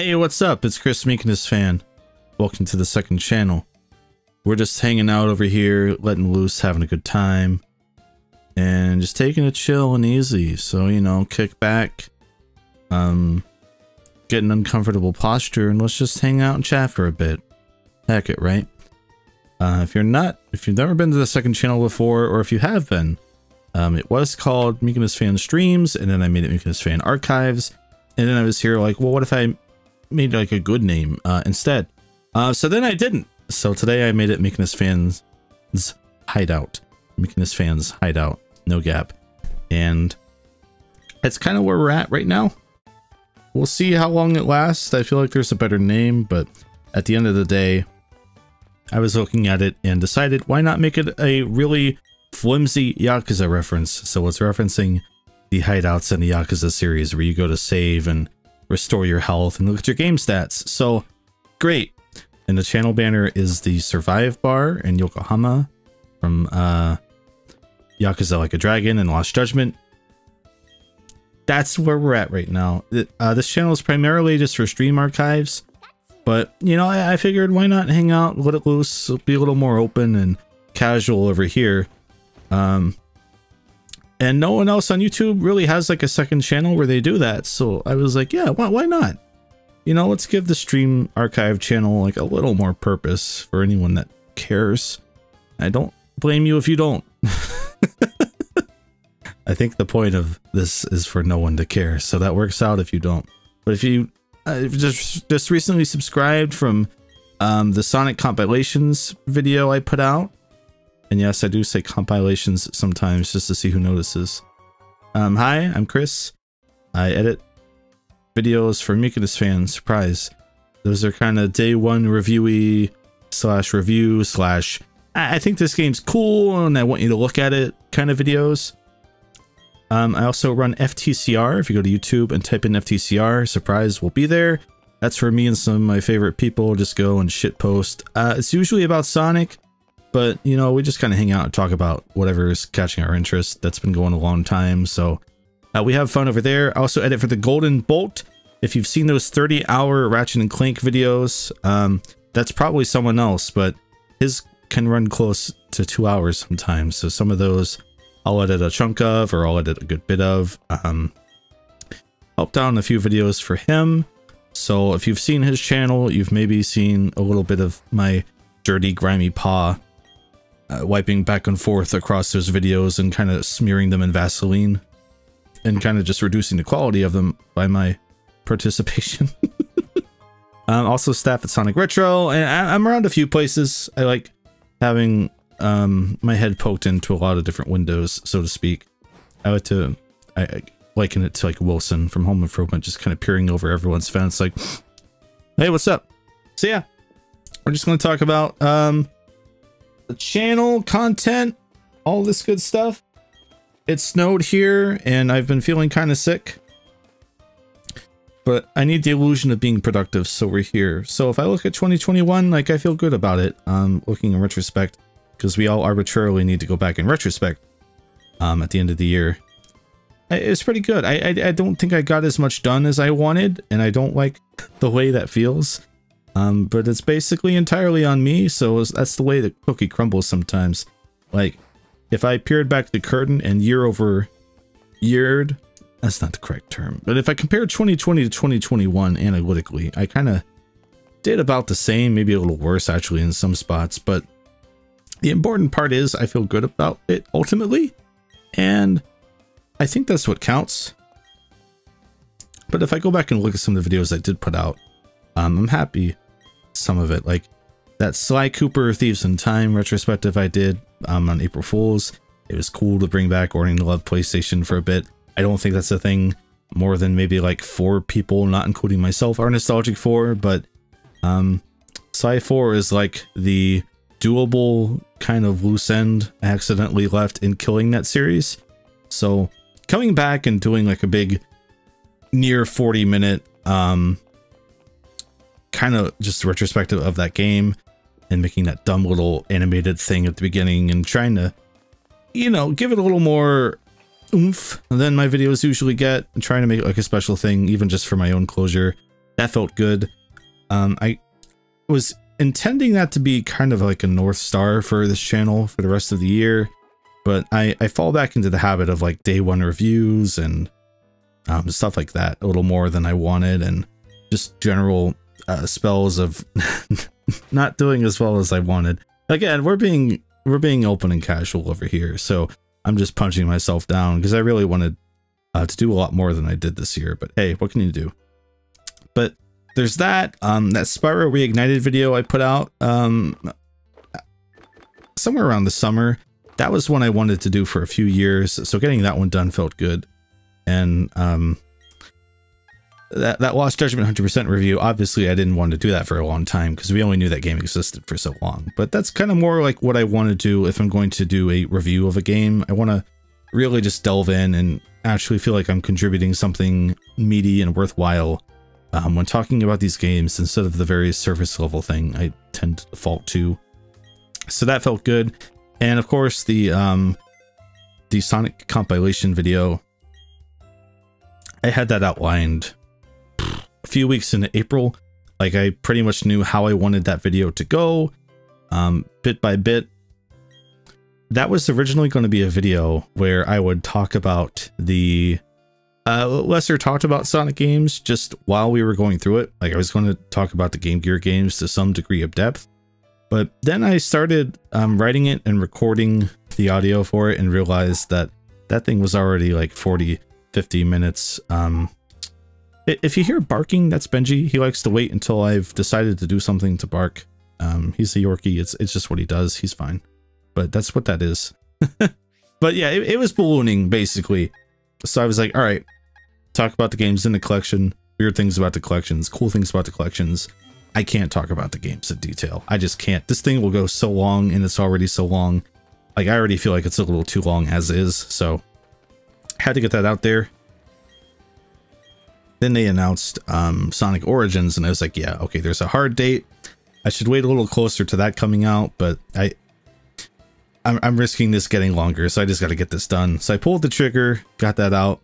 Hey, what's up? It's Chris Meekness Fan. Welcome to the second channel. We're just hanging out over here, letting loose, having a good time, and just taking it chill and easy. So, you know, kick back, get an uncomfortable posture, and let's just hang out and chat for a bit. Heck it, right? If you've never been to the second channel before, or if you have been, it was called Meekness Fan Streams, and then I made it Meekness Fan Archives, and then I was here like, well, what if I made like a good name instead? So then I didn't. So today I made it Meekness Fans Hideout. Meekness Fans Hideout, no gap. And that's kind of where we're at right now. We'll see how long it lasts. I feel like there's a better name, but at the end of the day, I was looking at it and decided why not make it a really flimsy Yakuza reference. So it's referencing the hideouts in the Yakuza series where you go to save and restore your health and look at your game stats. So great. And the channel banner is the Survive Bar in Yokohama from Yakuza Like a Dragon and Lost Judgment. That's where we're at right now. This channel is primarily just for stream archives, but you know, I figured why not hang out, let it loose, be a little more open and casual over here. And no one else on YouTube really has like a second channel where they do that. So I was like, yeah, why not? You know, let's give the stream archive channel like a little more purpose for anyone that cares. I don't blame you if you don't. I think the point of this is for no one to care. So that works out if you don't. But if you just recently subscribed from the Sonic compilations video I put out, and yes, I do say compilations sometimes just to see who notices. Hi, I'm Chris. I edit videos for Meekness Fan. Surprise. Those are kind of day one reviewy / review / I think this game's cool and I want you to look at it kind of videos. I also run FTCR. If you go to YouTube and type in FTCR, surprise, we'll be there. That's where me and some of my favorite people just go and shitpost. It's usually about Sonic, but you know, we just kind of hang out and talk about whatever is catching our interest. That's been going a long time, so we have fun over there. I also edit for the Golden Bolt. If you've seen those 30-hour Ratchet and Clank videos, that's probably someone else, but his can run close to 2 hours sometimes. So some of those I'll edit a chunk of, or I'll edit a good bit of. Helped out in a few videos for him. So if you've seen his channel, you've maybe seen a little bit of my dirty, grimy paw wiping back and forth across those videos and kind of smearing them in Vaseline and kind of just reducing the quality of them by my participation. Also staff at Sonic Retro, and I'm around a few places. I like having my head poked into a lot of different windows, so to speak. I liken it to like Wilson from Home Improvement, just kind of peering over everyone's fence like, hey, what's up? So yeah, we're just going to talk about the channel, content, all this good stuff. It snowed here and I've been feeling kind of sick, but I need the illusion of being productive, so we're here. So if I look at 2021, like I feel good about it. Looking in retrospect, because we all arbitrarily need to go back in retrospect at the end of the year. It's pretty good. I don't think I got as much done as I wanted, and I don't like the way that feels. But it's basically entirely on me, so that's the way the cookie crumbles sometimes. Like, if I peered back the curtain and year over yeared, that's not the correct term, but if I compare 2020 to 2021 analytically, I kind of did about the same, maybe a little worse actually in some spots, but the important part is I feel good about it ultimately, and I think that's what counts. But if I go back and look at some of the videos I did put out, I'm happy some of it, like that Sly Cooper Thieves in Time retrospective I did on April Fool's. It was cool to bring back Learning to Love PlayStation for a bit. I don't think that's a thing more than maybe like 4 people, not including myself, are nostalgic for, but Sly 4 is like the doable kind of loose end I accidentally left in killing that series. So coming back and doing like a big near 40-minute kind of just retrospective of that game and making that dumb little animated thing at the beginning and trying to, you know, give it a little more oomph than my videos usually get, and trying to make it like a special thing even just for my own closure. that felt good. I was intending that to be kind of like a North Star for this channel for the rest of the year, but I fall back into the habit of like day one reviews and stuff like that a little more than I wanted, and just general spells of not doing as well as I wanted. Again, we're being open and casual over here, so I'm just punching myself down because I really wanted to do a lot more than I did this year. But hey, what can you do? But there's that. That Spyro Reignited video I put out somewhere around the summer. That was one I wanted to do for a few years, so getting that one done felt good. And that Lost Judgment 100% review, obviously I didn't want to do that for a long time because we only knew that game existed for so long. But that's kind of more like what I want to do if I'm going to do a review of a game. I want to really just delve in and actually feel like I'm contributing something meaty and worthwhile when talking about these games, instead of the very surface level thing I tend to default to. So that felt good. And of course the Sonic compilation video, I had that outlined a few weeks into April. Like, I pretty much knew how I wanted that video to go, bit by bit. That was originally going to be a video where I would talk about the lesser talked about Sonic games just while we were going through it. Like, I was going to talk about the Game Gear games to some degree of depth, but then I started writing it and recording the audio for it and realized that that thing was already like 40-50 minutes. If you hear barking, that's Benji. He likes to wait until I've decided to do something to bark. He's a Yorkie. It's just what he does. He's fine. But that's what that is. But yeah, it was ballooning, basically. So I was like, all right, talk about the games in the collection, weird things about the collections, cool things about the collections. I can't talk about the games in detail. I just can't. This thing will go so long, and it's already so long. Like, I already feel like it's a little too long as is. So I had to get that out there. Then they announced Sonic Origins, and I was like, yeah, okay, there's a hard date. I should wait a little closer to that coming out, but I'm risking this getting longer, so I just got to get this done. So I pulled the trigger, got that out.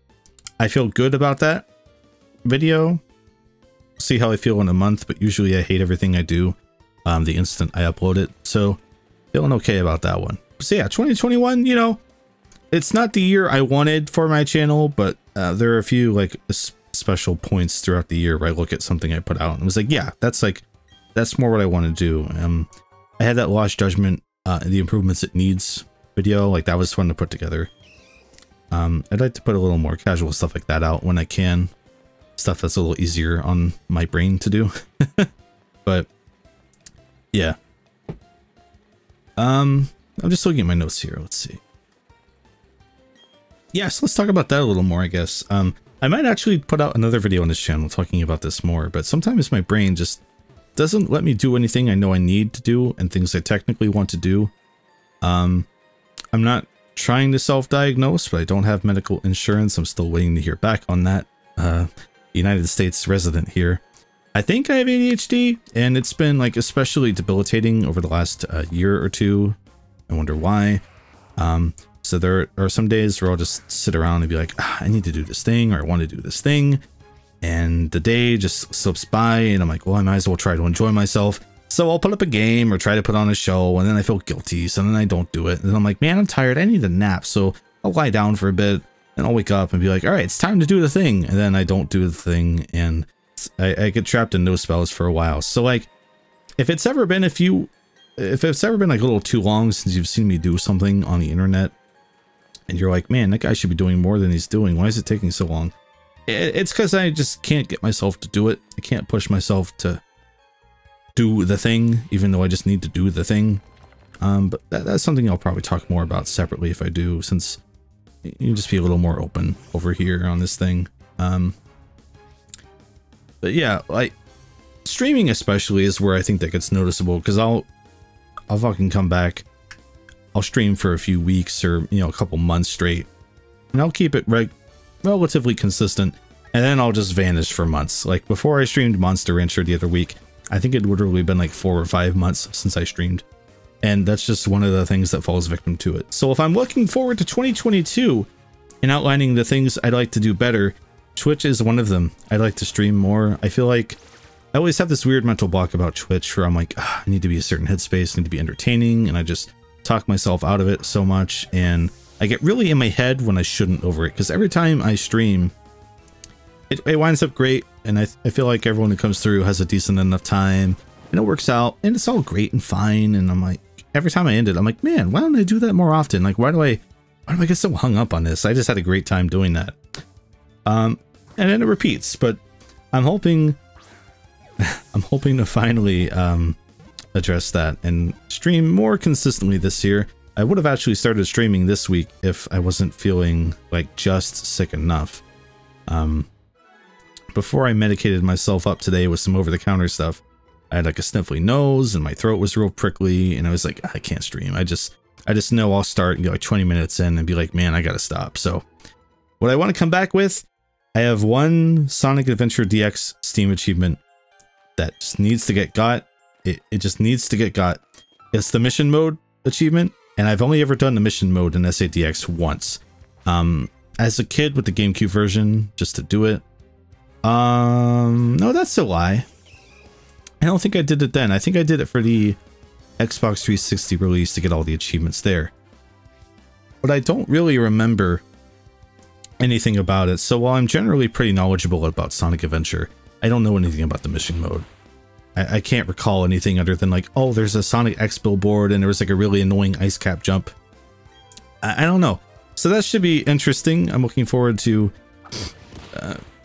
I feel good about that video. See how I feel in a month, but usually I hate everything I do the instant I upload it. So feeling okay about that one. So yeah, 2021, you know, it's not the year I wanted for my channel, but there are a few like special points throughout the year where I look at something I put out and was like, yeah, that's more what I want to do. I had that Lost Judgment the improvements it needs video, like that was fun to put together. I'd like to put a little more casual stuff like that out when I can, stuff that's a little easier on my brain to do. But yeah, I'm just looking at my notes here. Let's see. Yes, let's talk about that a little more, I guess. I might actually put out another video on this channel talking about this more, but sometimes my brain just doesn't let me do anything I know I need to do and things I technically want to do. I'm not trying to self-diagnose, but I don't have medical insurance. I'm still waiting to hear back on that. United States resident here. I think I have ADHD, and it's been like especially debilitating over the last year or two. I wonder why. So there are some days where I'll just sit around and be like, I need to do this thing, or I want to do this thing. And the day just slips by, and I'm like, well, I might as well try to enjoy myself. So I'll put up a game or try to put on a show, and then I feel guilty, so then I don't do it. And then I'm like, man, I'm tired. I need a nap. So I'll lie down for a bit, and I'll wake up and be like, all right, it's time to do the thing. And then I don't do the thing, and I get trapped in those spells for a while. So like, if it's ever been like a little too long since you've seen me do something on the internet, and you're like, man, that guy should be doing more than he's doing. Why is it taking so long? It's because I just can't get myself to do it. I can't push myself to do the thing, even though I just need to do the thing. But that's something I'll probably talk more about separately if I do, since you can just be a little more open over here on this thing. But yeah, like streaming especially is where I think that gets noticeable, because I'll fucking come back. I'll stream for a few weeks or, you know, a couple months straight, and I'll keep it relatively consistent, and then I'll just vanish for months. Like before I streamed Monster Rancher the other week, I think it literally been like 4 or 5 months since I streamed, and that's just one of the things that falls victim to it. So if I'm looking forward to 2022 and outlining the things I'd like to do better, Twitch is one of them. I'd like to stream more. I feel like I always have this weird mental block about Twitch where I'm like, I need to be a certain headspace, I need to be entertaining, and I just talk myself out of it so much, and I get really in my head when I shouldn't over it, because every time I stream, it winds up great, and I feel like everyone who comes through has a decent enough time, and it works out, and it's all great and fine, and I'm like, every time I end it, I'm like, man, why don't I do that more often? Like, why do I get so hung up on this? I just had a great time doing that. And then it repeats, but I'm hoping to finally address that and stream more consistently this year. I would have actually started streaming this week if I wasn't feeling like just sick enough. Before I medicated myself up today with some over-the-counter stuff, I had like a sniffly nose and my throat was real prickly, and I was like, I can't stream. I just know I'll start and get like 20 minutes in and be like, man, I gotta stop. So what I want to come back with, I have one Sonic Adventure DX Steam achievement that just needs to get got. It just needs to get got. It's the mission mode achievement, and I've only ever done the mission mode in SADX once. As a kid with the GameCube version, just to do it. No, that's a lie. I don't think I did it then. I think I did it for the Xbox 360 release to get all the achievements there. But I don't really remember anything about it. So while I'm generally pretty knowledgeable about Sonic Adventure, I don't know anything about the mission mode. I can't recall anything other than like, oh, there's a Sonic X billboard and there was like a really annoying ice cap jump. I don't know. So that should be interesting. I'm looking forward to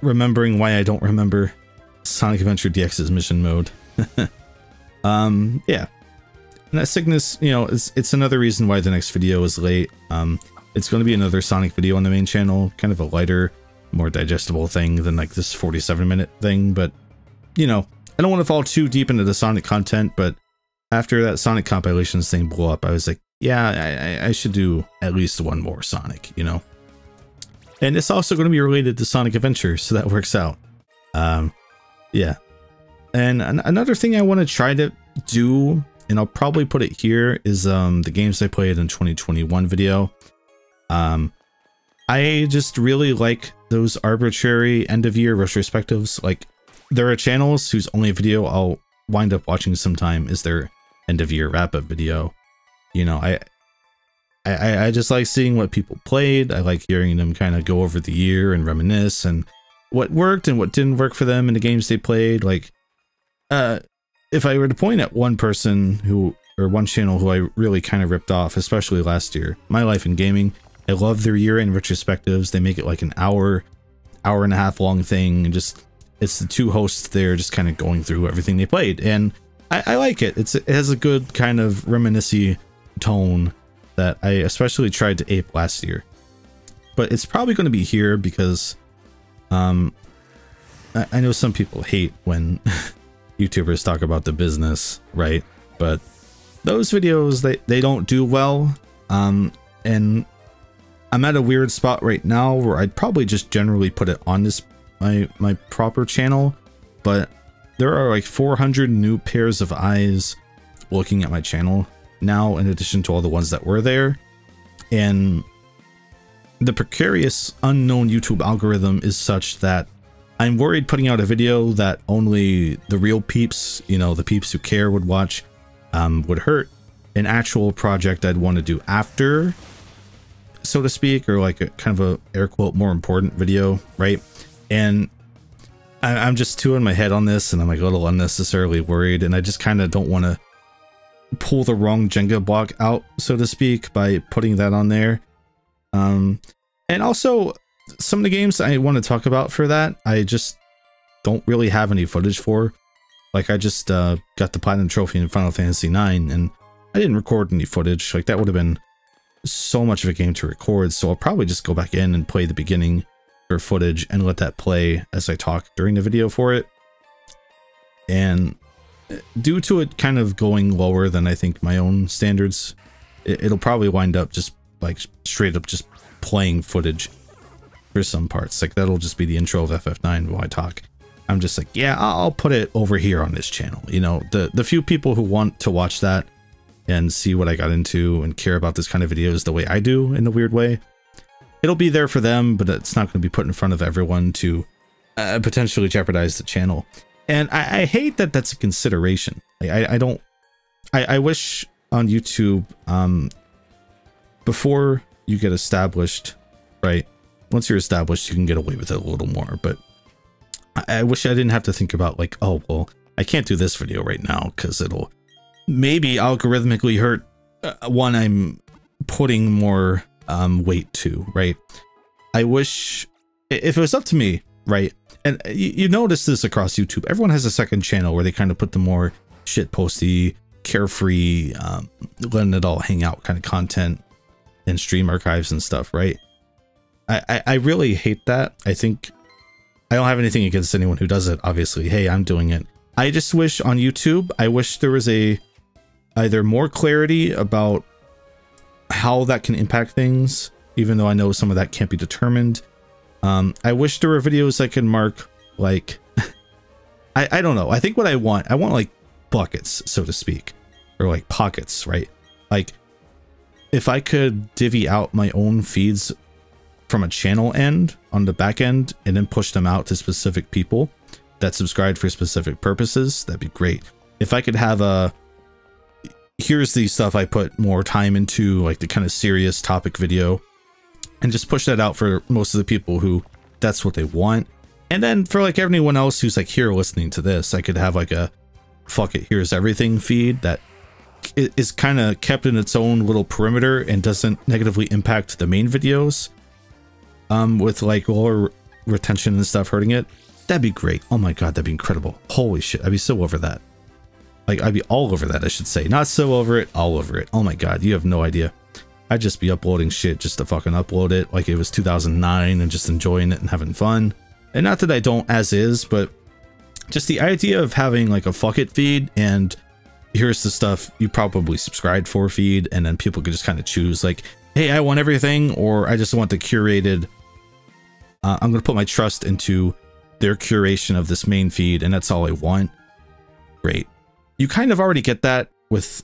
remembering why I don't remember Sonic Adventure DX's mission mode. Yeah. And that sickness, you know, it's another reason why the next video is late. It's going to be another Sonic video on the main channel, kind of a lighter, more digestible thing than like this 47-minute thing. But, you know, I don't want to fall too deep into the Sonic content, but after that Sonic compilations thing blew up, I was like, yeah, I should do at least one more Sonic, you know? And it's also going to be related to Sonic Adventure, so that works out. Yeah. And another thing I want to try to do, and I'll probably put it here, is the games I played in 2021 video. I just really like those arbitrary end-of-year retrospectives. Like, there are channels whose only video I'll wind up watching sometime is their end-of-year wrap-up video. You know, I just like seeing what people played. I like hearing them kind of go over the year and reminisce and what worked and what didn't work for them in the games they played. Like, if I were to point at one person who, or one channel who I really kind of ripped off, especially last year, My Life in Gaming, I love their year-end retrospectives. They make it like an hour and a half long thing, and just, it's the two hosts there just kind of going through everything they played, and I like it. It has a good kind of reminiscent tone that I especially tried to ape last year. But it's probably going to be here because I know some people hate when YouTubers talk about the business, right? But those videos, they don't do well, and I'm at a weird spot right now where I'd probably just generally put it on this my proper channel, but there are like 400 new pairs of eyes looking at my channel now, in addition to all the ones that were there, and the precarious unknown YouTube algorithm is such that I'm worried putting out a video that only the real peeps, you know, the peeps who care would watch, would hurt an actual project I'd want to do after, so to speak, or like a kind of a air quote more important video, right? And I'm just too in my head on this, and I'm like a little unnecessarily worried, and I just kind of don't want to pull the wrong Jenga block out, so to speak, by putting that on there. And also, some of the games I want to talk about for that, I just don't really have any footage for. Like, I just got the Platinum Trophy in Final Fantasy IX, and I didn't record any footage. Like, that would have been so much of a game to record, so I'll probably just go back in and play the beginning for footage and let that play as I talk during the video for it. And due to it kind of going lower than I think my own standards, it'll probably wind up just like straight up just playing footage for some parts. Like, that'll just be the intro of FF9 while I talk. I'm just like, yeah, I'll put it over here on this channel. You know, the few people who want to watch that and see what I got into and care about this kind of videos the way I do, in a weird way, it'll be there for them, but it's not going to be put in front of everyone to potentially jeopardize the channel. And I hate that that's a consideration. Like, I wish on YouTube, before you get established, right? Once you're established, you can get away with it a little more. But I wish I didn't have to think about like, oh, well, I can't do this video right now because it'll maybe algorithmically hurt one I'm putting more weight to, right? I wish if it was up to me, right? And you notice this across YouTube. Everyone has a second channel where they kind of put the more shit posty, carefree, letting it all hang out kind of content and stream archives and stuff, right? I really hate that. I think I don't have anything against anyone who does it, obviously. Hey, I'm doing it. I just wish on YouTube, I wish there was either more clarity about how that can impact things, even though I know some of that can't be determined. I wish there were videos I could mark, like, I don't know. I think what I want like buckets, so to speak, or like pockets, right? Like, if I could divvy out my own feeds from a channel end on the back end and then push them out to specific people that subscribed for specific purposes, that'd be great. If I could have here's the stuff I put more time into, like the kind of serious topic video, and just push that out for most of the people who that's what they want. And then for like everyone else who's like here listening to this, I could have like a fuck it, here's everything feed that is kind of kept in its own little perimeter and doesn't negatively impact the main videos, with like lower retention and stuff hurting it. That'd be great. Oh my god, that'd be incredible. Holy shit, I'd be so over that. Like, I'd be all over that, I should say. Not so over it, all over it. Oh my god, you have no idea. I'd just be uploading shit just to fucking upload it like it was 2009 and just enjoying it and having fun. And not that I don't as is, but just the idea of having like a fuck it feed and here's the stuff you probably subscribed for feed, and then people could just kind of choose like, hey, I want everything, or I just want the curated, I'm going to put my trust into their curation of this main feed and that's all I want. Great. You kind of already get that with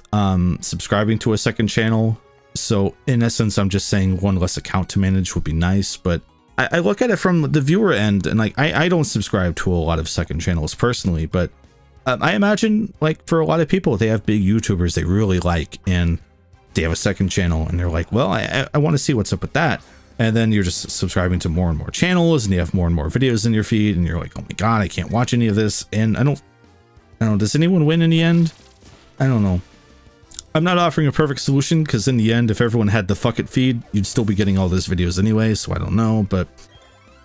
subscribing to a second channel. So in essence, I'm just saying one less account to manage would be nice, but I look at it from the viewer end, and like I don't subscribe to a lot of second channels personally, but I imagine like for a lot of people, they have big YouTubers they really like and they have a second channel and they're like, well, I want to see what's up with that. And then you're just subscribing to more and more channels and you have more and more videos in your feed and you're like, oh my god, I can't watch any of this. And I don't know, does anyone win in the end? I don't know. I'm not offering a perfect solution because in the end, if everyone had the fuck it feed, you'd still be getting all those videos anyway, so I don't know. But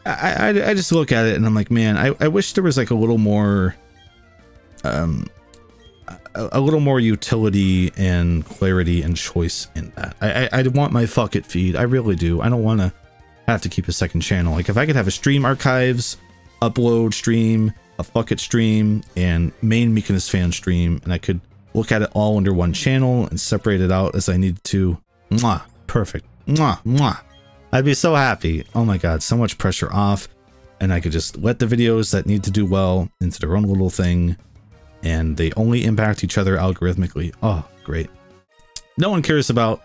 I just look at it and I'm like, man, I wish there was like a little more utility and clarity and choice in that. I want my fuck it feed. I really do. I don't want to have to keep a second channel. Like if I could have a stream archives, upload stream, a fuck it stream, and main Meekness fan stream, and I could look at it all under one channel and separate it out as I need to. Mwah, perfect. Mwah, mwah. I'd be so happy. Oh my god, so much pressure off, and I could just let the videos that need to do well into their own little thing, and they only impact each other algorithmically. Oh, great. No one cares about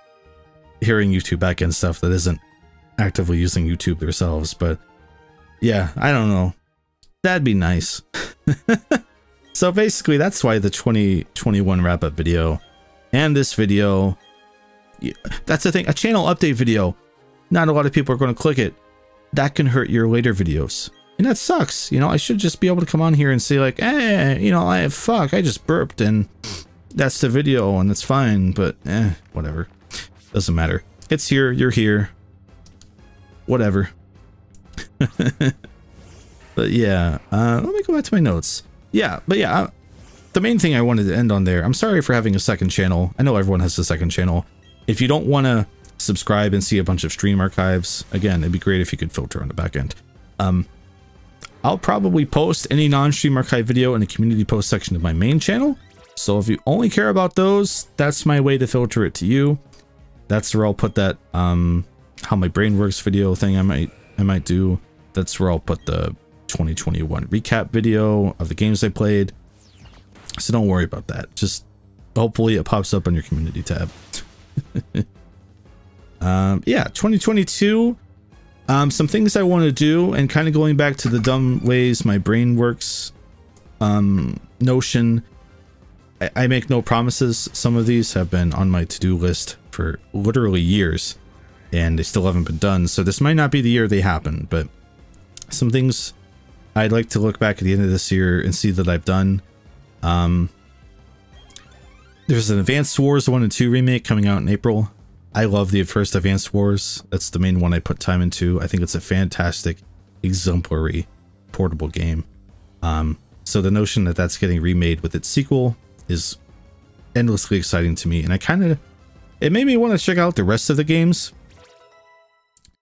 hearing YouTube backend stuff that isn't actively using YouTube themselves, but yeah, I don't know. That'd be nice. So basically, that's why the 2021 wrap-up video and this video, that's the thing, a channel update video, not a lot of people are going to click it. That can hurt your later videos. And that sucks. You know, I should just be able to come on here and say like, eh, you know, I just burped and that's the video and it's fine, but whatever. Doesn't matter. It's here, you're here. Whatever. But yeah, let me go back to my notes. Yeah, but yeah, the main thing I wanted to end on there, I'm sorry for having a second channel. I know everyone has a second channel. If you don't want to subscribe and see a bunch of stream archives, again, it'd be great if you could filter on the back end. I'll probably post any non-stream archive video in the community post section of my main channel. So if you only care about those, that's my way to filter it to you. That's where I'll put that how my brain works video thing I might do. That's where I'll put the 2021 recap video of the games I played. So don't worry about that. Just hopefully it pops up on your community tab. Yeah, 2022. Some things I want to do, and kind of going back to the dumb ways my brain works notion, I make no promises. Some of these have been on my to-do list for literally years, and they still haven't been done. So this might not be the year they happen, but some things I'd like to look back at the end of this year and see that I've done. There's an Advanced Wars 1 and 2 remake coming out in April. I love the first Advanced Wars. That's the main one I put time into. I think it's a fantastic, exemplary, portable game. So the notion that that's getting remade with its sequel is endlessly exciting to me. And it made me want to check out the rest of the games,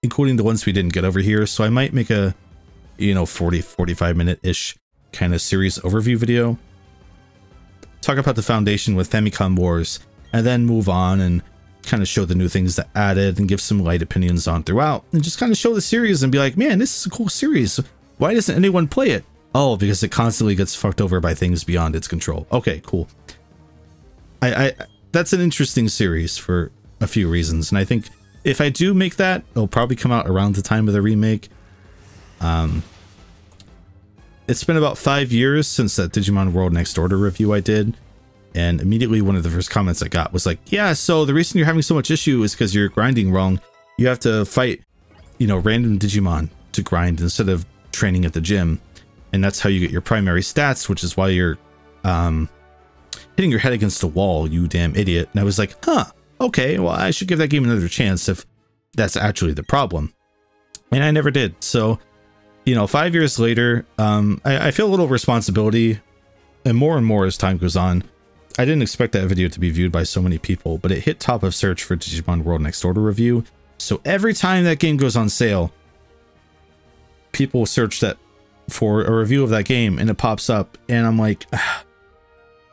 including the ones we didn't get over here. So I might make a, 45 minute-ish kind of series overview video. Talk about the foundation with Famicom Wars, and then move on and kind of show the new things that added and give some light opinions on throughout, and just kind of show the series and be like, man, this is a cool series. Why doesn't anyone play it? Oh, because it constantly gets fucked over by things beyond its control. Okay, cool. That's an interesting series for a few reasons, and I think if I do make that, it'll probably come out around the time of the remake. It's been about 5 years since that Digimon World Next Order review I did, and immediately one of the first comments I got was like, yeah, so the reason you're having so much issue is because you're grinding wrong. You have to fight, random Digimon to grind instead of training at the gym, and that's how you get your primary stats, which is why you're hitting your head against the wall, you damn idiot. And I was like, huh, okay, well, I should give that game another chance if that's actually the problem. And I never did. So 5 years later, I feel a little responsibility, and more as time goes on. I didn't expect that video to be viewed by so many people, but it hit top of search for Digimon World Next Order review. So every time that game goes on sale, people search that for a review of that game, and it pops up, and I'm like,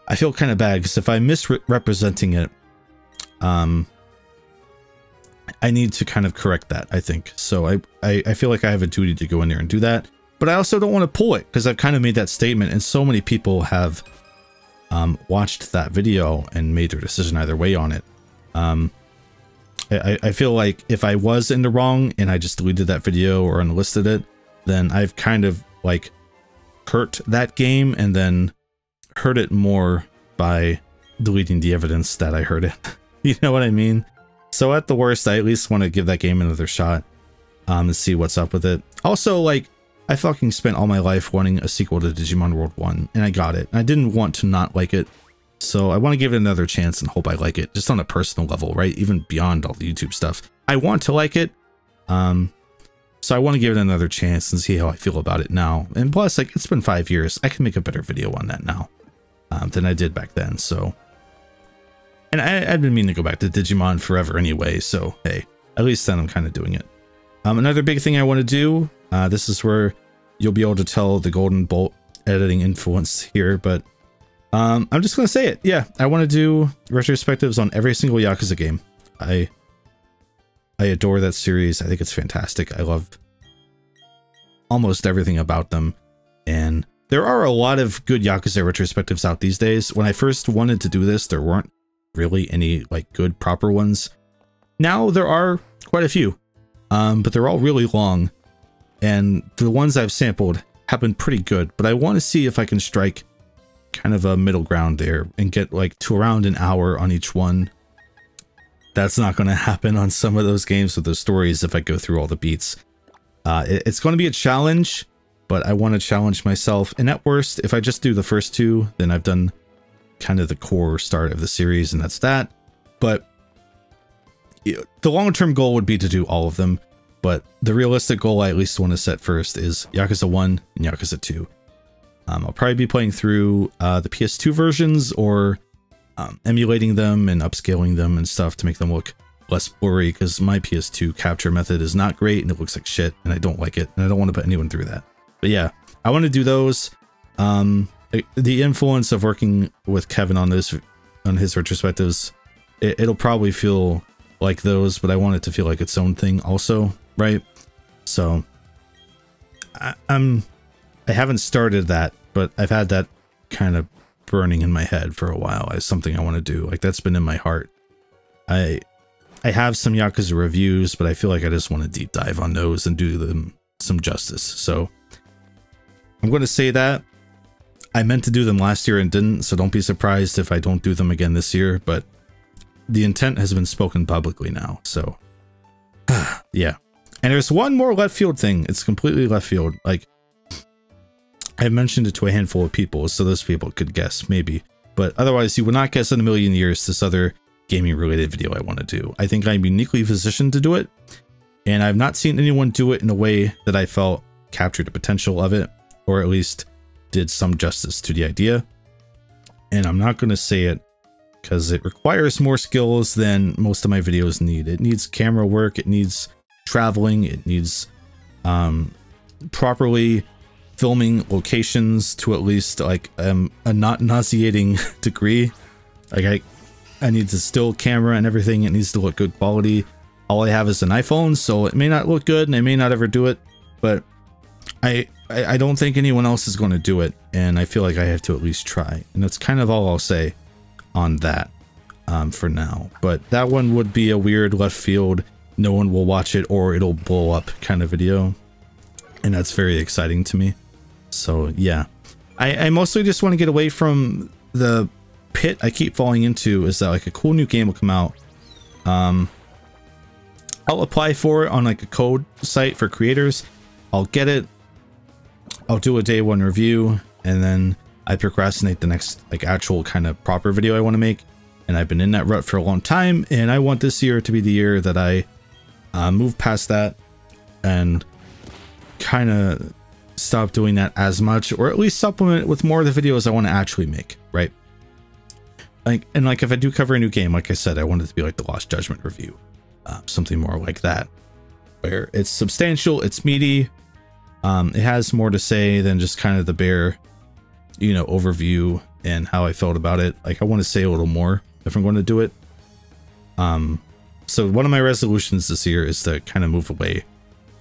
I feel kind of bad, because if I'm misrepresenting it, I need to kind of correct that, I think. So I feel like I have a duty to go in there and do that. But I also don't want to pull it, because I've kind of made that statement, and so many people have watched that video and made their decision either way on it. I feel like if I was in the wrong and I just deleted that video or unlisted it, then I've kind of like hurt that game and then hurt it more by deleting the evidence that I hurt it. You know what I mean? So at the worst, I at least want to give that game another shot and see what's up with it. Also, like, I fucking spent all my life wanting a sequel to Digimon World 1, and I got it. And I didn't want to not like it, so I want to give it another chance and hope I like it, just on a personal level, right? Even beyond all the YouTube stuff. I want to like it, so I want to give it another chance and see how I feel about it now. And plus, like, it's been 5 years. I can make a better video on that now than I did back then, so... And I've been meaning to go back to Digimon forever anyway, so hey, at least then I'm kind of doing it. Another big thing I want to do, this is where you'll be able to tell the Golden Bolt editing influence here, but I'm just going to say it. Yeah, I want to do retrospectives on every single Yakuza game. I adore that series. I think it's fantastic. I love almost everything about them, and there are a lot of good Yakuza retrospectives out these days. When I first wanted to do this, there weren't really any like good proper ones. Now there are quite a few, but they're all really long, and the ones I've sampled have been pretty good, but I want to see if I can strike kind of a middle ground there and get like to around an hour on each one. That's not going to happen on some of those games with those stories if I go through all the beats. It's going to be a challenge, but I want to challenge myself, and at worst, if I just do the first two, then I've done kind of the core start of the series, and that's that. But the long-term goal would be to do all of them, but the realistic goal I at least want to set first is Yakuza 1 and Yakuza 2. I'll probably be playing through the PS2 versions, or emulating them and upscaling them and stuff to make them look less blurry, because my PS2 capture method is not great and it looks like shit, and I don't like it, and I don't want to put anyone through that. But yeah, I want to do those. The influence of working with Kevin on this, on his retrospectives, it'll probably feel like those, but I want it to feel like its own thing also, right? So I haven't started that, but I've had that kind of burning in my head for a while as something I want to do. Like, that's been in my heart. I I have some Yakuza reviews, but I feel like I just want to deep dive on those and do them some justice. So I'm going to say that. I meant to do them last year and didn't, so don't be surprised if I don't do them again this year, but the intent has been spoken publicly now, so yeah. And there's one more left field thing. It's completely left field. Like, I mentioned it to a handful of people, so those people could guess, maybe. But otherwise, you would not guess in a million years this other gaming-related video I want to do. I think I'm uniquely positioned to do it, and I've not seen anyone do it in a way that I felt captured the potential of it, or at least did some justice to the idea. And I'm not going to say it because it requires more skills than most of my videos need. It needs camera work, it needs traveling, it needs properly filming locations to at least like a not nauseating degree. Like I need to still camera and everything. It needs to look good quality. All I have is an iPhone, so it may not look good and I may not ever do it, but I don't think anyone else is going to do it, and I feel like I have to at least try, and that's kind of all I'll say on that for now. But that one would be a weird left field, no one will watch it or it'll blow up kind of video, and that's very exciting to me. So yeah, I mostly just want to get away from the pit I keep falling into, is that like a cool new game will come out. I'll apply for it on like a code site for creators. I'll get it, I'll do a day one review, and then I procrastinate the next like actual kind of proper video I want to make. And I've been in that rut for a long time, and I want this year to be the year that I move past that and kind of stop doing that as much, or at least supplement it with more of the videos I want to actually make, right? Like, and like if I do cover a new game, like I said, I want it to be like the Lost Judgment review, something more like that, where it's substantial, it's meaty. It has more to say than just kind of the bare, you know, overview and how I felt about it. Like I want to say a little more if I'm going to do it. So one of my resolutions this year is to kind of move away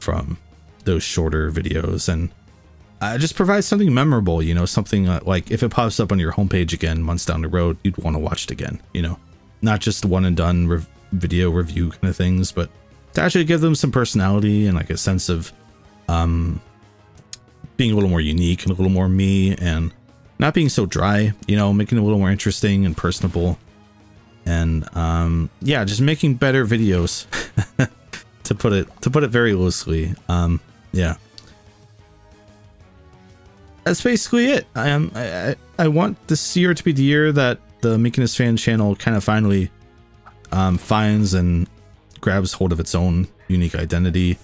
from those shorter videos and just provide something memorable, you know, something like if it pops up on your homepage again months down the road, you'd want to watch it again, you know, not just one and done video review kind of things, but to actually give them some personality and like a sense of being a little more unique and a little more me, and not being so dry, you know, making it a little more interesting and personable, and yeah, just making better videos to put it very loosely. Yeah, that's basically it. I want this year to be the year that the Meekness Fan channel kind of finally finds and grabs hold of its own unique identity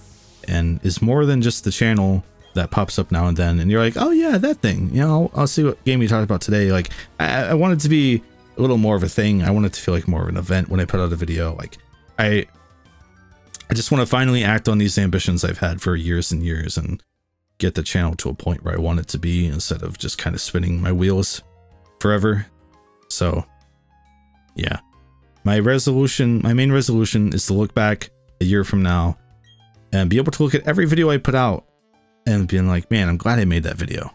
and is more than just the channel that pops up now and then and you're like, oh yeah, that thing, you know, I'll see what game you talked about today. Like I want it to be a little more of a thing. I want it to feel like more of an event when I put out a video. Like I just want to finally act on these ambitions I've had for years and years and get the channel to a point where I want it to be, instead of just kind of spinning my wheels forever. So yeah, my main resolution is to look back a year from now and be able to look at every video I put out and being like, man, I'm glad I made that video,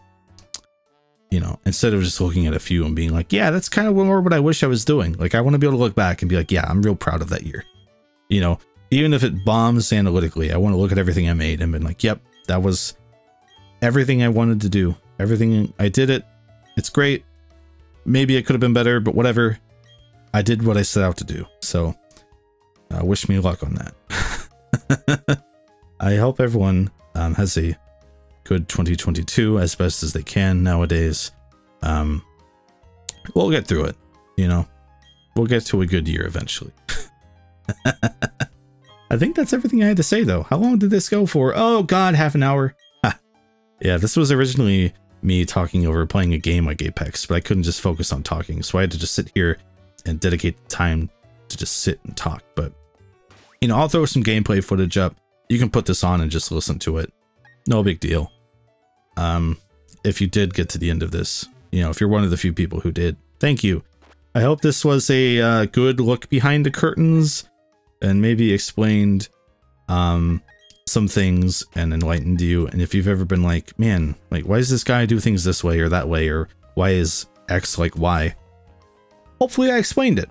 you know, instead of just looking at a few and being like, yeah, that's kind of more what I wish I was doing. Like I want to be able to look back and be like, yeah, I'm real proud of that year, you know, even if it bombs analytically. I want to look at everything I made and be like, yep, that was everything I wanted to do, everything I did it. It's great. Maybe it could have been better, but whatever. I did what I set out to do. So wish me luck on that. I hope everyone has a good 2022 as best as they can nowadays. We'll get through it, you know. We'll get to a good year eventually. I think that's everything I had to say, though. How long did this go for? Oh god, half an hour. Yeah, this was originally me talking over playing a game like Apex, but I couldn't just focus on talking, so I had to just sit here and dedicate the time to just sit and talk. But, you know, I'll throw some gameplay footage up. You can put this on and just listen to it. No big deal. If you did get to the end of this, you know, if you're one of the few people who did, thank you. I hope this was a good look behind the curtains and maybe explained some things and enlightened you. And if you've ever been like, man, like, why does this guy do things this way or that way, or why is X like Y? Hopefully I explained it.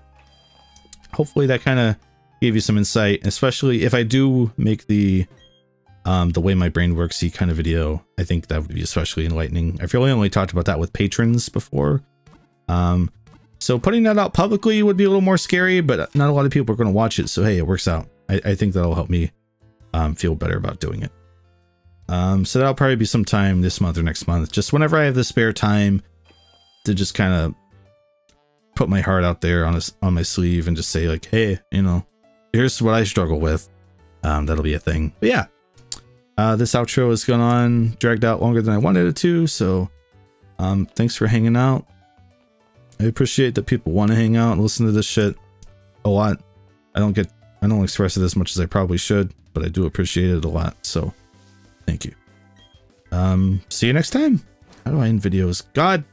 Hopefully that kind of gave you some insight, especially if I do make the way my brain works kind of video. I think that would be especially enlightening. I've really only talked about that with patrons before. So putting that out publicly would be a little more scary, but not a lot of people are going to watch it. So, hey, it works out. I think that'll help me feel better about doing it. So that'll probably be sometime this month or next month. Just whenever I have the spare time to just kind of put my heart out there on my sleeve and just say like, hey, you know, here's what I struggle with. That'll be a thing. But yeah, this outro has gone on, dragged out longer than I wanted it to. So thanks for hanging out. I appreciate that people want to hang out and listen to this shit a lot. I don't express it as much as I probably should, but I do appreciate it a lot. So thank you. See you next time. How do I end videos? God